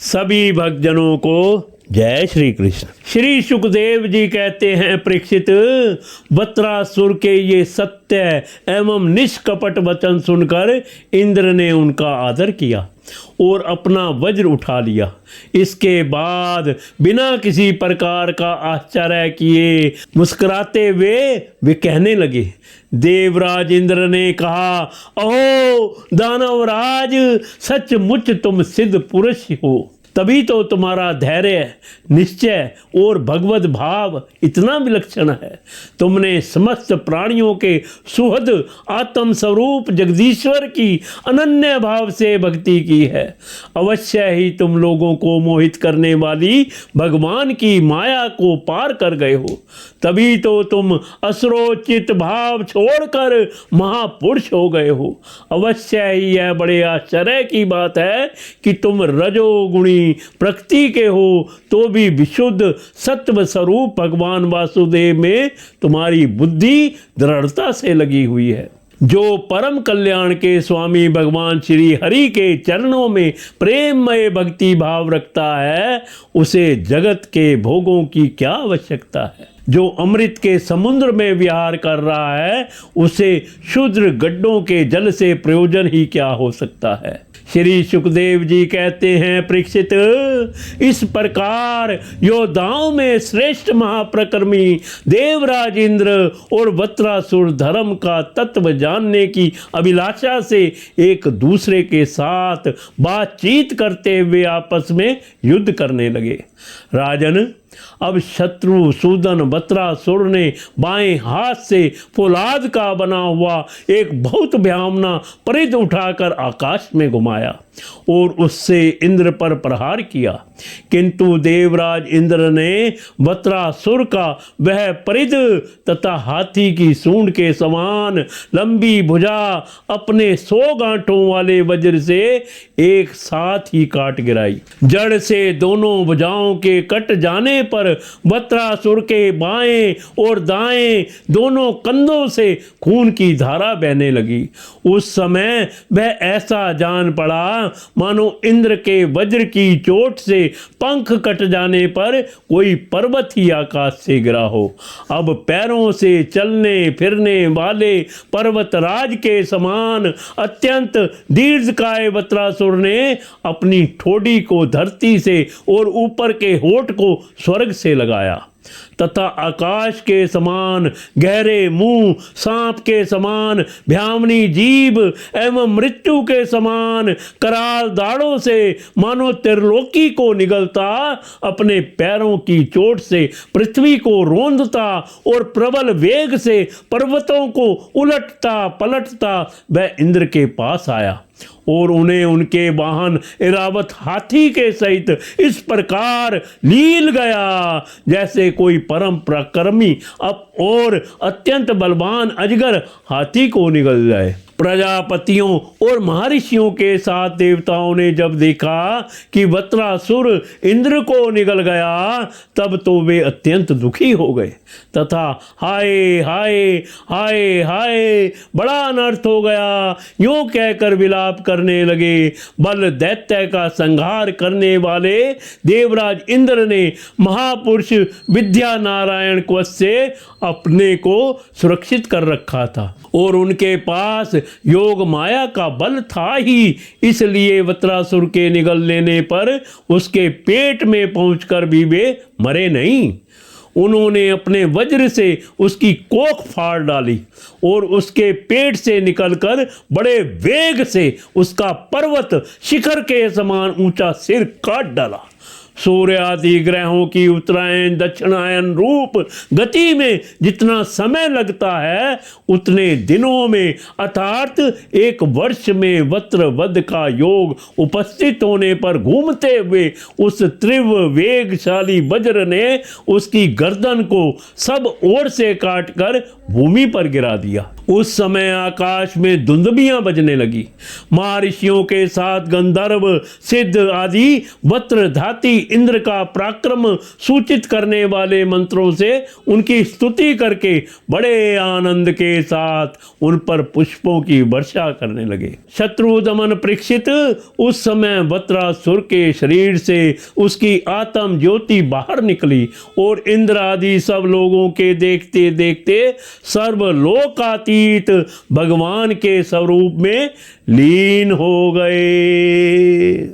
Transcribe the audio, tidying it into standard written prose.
सभी भक्तजनों को जय श्री कृष्ण। श्री सुखदेव जी कहते हैं, परीक्षित, वत्रासुर के ये सत्य एवं निष्कपट वचन सुनकर इंद्र ने उनका आदर किया और अपना वज्र उठा लिया। इसके बाद बिना किसी प्रकार का आश्चर्य किए मुस्कुराते हुए वे कहने लगे। देवराज इंद्र ने कहा, अहो दानवराज, सचमुच तुम सिद्ध पुरुष हो, तभी तो तुम्हारा धैर्य, निश्चय और भगवत भाव इतना विलक्षण है। तुमने समस्त प्राणियों के सुहृद आत्म स्वरूप जगदीश्वर की अनन्य भाव से भक्ति की है। अवश्य ही तुम लोगों को मोहित करने वाली भगवान की माया को पार कर गए हो, तभी तो तुम असुरोचित भाव छोड़कर महापुरुष हो गए हो। अवश्य ही यह बड़े आश्चर्य की बात है कि तुम रजोगुणी प्रकृति के हो तो भी विशुद्ध सत्व स्वरूप भगवान वासुदेव में तुम्हारी बुद्धि दृढ़ता से लगी हुई है। जो परम कल्याण के स्वामी भगवान श्री हरि के चरणों में प्रेममय भक्ति भाव रखता है, उसे जगत के भोगों की क्या आवश्यकता है। जो अमृत के समुद्र में विहार कर रहा है, उसे क्षुद्र गड्ढों के जल से प्रयोजन ही क्या हो सकता है। श्री सुखदेव जी कहते हैं, परीक्षित, इस प्रकार योद्धाओं में श्रेष्ठ महाप्रकर्मी देवराज इंद्र और वत्रासुर धर्म का तत्व जानने की अभिलाषा से एक दूसरे के साथ बातचीत करते हुए आपस में युद्ध करने लगे। राजन, अब शत्रु सूदन वत्रासुर ने बाएं हाथ से फौलाद का बना हुआ एक बहुत भयावना परिध उठाकर आकाश में घुमाया और उससे इंद्र पर प्रहार किया, किंतु देवराज इंद्र ने वत्रासुर का वह परिध तथा हाथी की सूंड के समान लंबी भुजा अपने 100 गांठों वाले वज्र से एक साथ ही काट गिराई। जड़ से दोनों भुजाओं के कट जाने पर वत्रासुर के बाएं और दाएं दोनों कंधों से खून की धारा बहने लगी। उस समय वह ऐसा जान पड़ा मानो इंद्र के वज्र की चोट से पंख कट जाने पर कोई पर्वत ही आकाश से गिरा हो। अब पैरों से चलने फिरने वाले पर्वतराज के समान अत्यंत दीर्घकाय वत्रासुर ने अपनी ठोड़ी को धरती से और ऊपर के होठ को स्वर्ग से लगाया तथा आकाश के समान गहरे मुंह, सांप के समान भयावनी जीभ एवं मृत्यु के समान कराल दाढ़ों से मानो त्रिलोकी को निगलता अपने पैरों की चोट से पृथ्वी को रोंदता और प्रबल वेग से पर्वतों को उलटता पलटता वह इंद्र के पास आया और उन्हें उनके वाहन इरावत हाथी के सहित इस प्रकार लील गया जैसे कोई परम प्रकर्मी और अत्यंत बलवान अजगर हाथी को निगल जाए। प्रजापतियों और महर्षियों के साथ देवताओं ने जब देखा कि वत्रासुर इंद्र को निगल गया, तब तो वे अत्यंत दुखी हो गए तथा हाय हाय हाय हाय, बड़ा अनर्थ हो गया, यूं कहकर विलाप करने लगे। बल दैत्य का संहार करने वाले देवराज इंद्र ने महापुरुष विद्या नारायण कोश से अपने को सुरक्षित कर रखा था और उनके पास योग माया का बल था ही, इसलिए वत्रासुर के निगल लेने पर उसके पेट में पहुंचकर भी वे मरे नहीं। उन्होंने अपने वज्र से उसकी कोख फाड़ डाली और उसके पेट से निकलकर बड़े वेग से उसका पर्वत शिखर के समान ऊंचा सिर काट डाला। सूर्य आदि ग्रहों की उत्तरायण दक्षिणायन रूप गति में जितना समय लगता है, उतने दिनों में अर्थात 1 वर्ष में वत्रवध का योग उपस्थित होने पर घूमते हुए उस तीव्र वेगशाली वज्र ने उसकी गर्दन को सब ओर से काटकर भूमि पर गिरा दिया। उस समय आकाश में दुंदुभियां बजने लगी। महर्षियों के साथ गंधर्व, सिद्ध आदि वत्र धाती इंद्र का पराक्रम सूचित करने वाले मंत्रों से उनकी स्तुति करके बड़े आनंद के साथ उन पर पुष्पों की वर्षा करने लगे। शत्रु दमन परीक्षित, उस समय वत्रासुर के शरीर से उसकी आत्म ज्योति बाहर निकली और इंद्र आदि सब लोगों के देखते देखते सर्वलोकातीत भगवान के स्वरूप में लीन हो गए।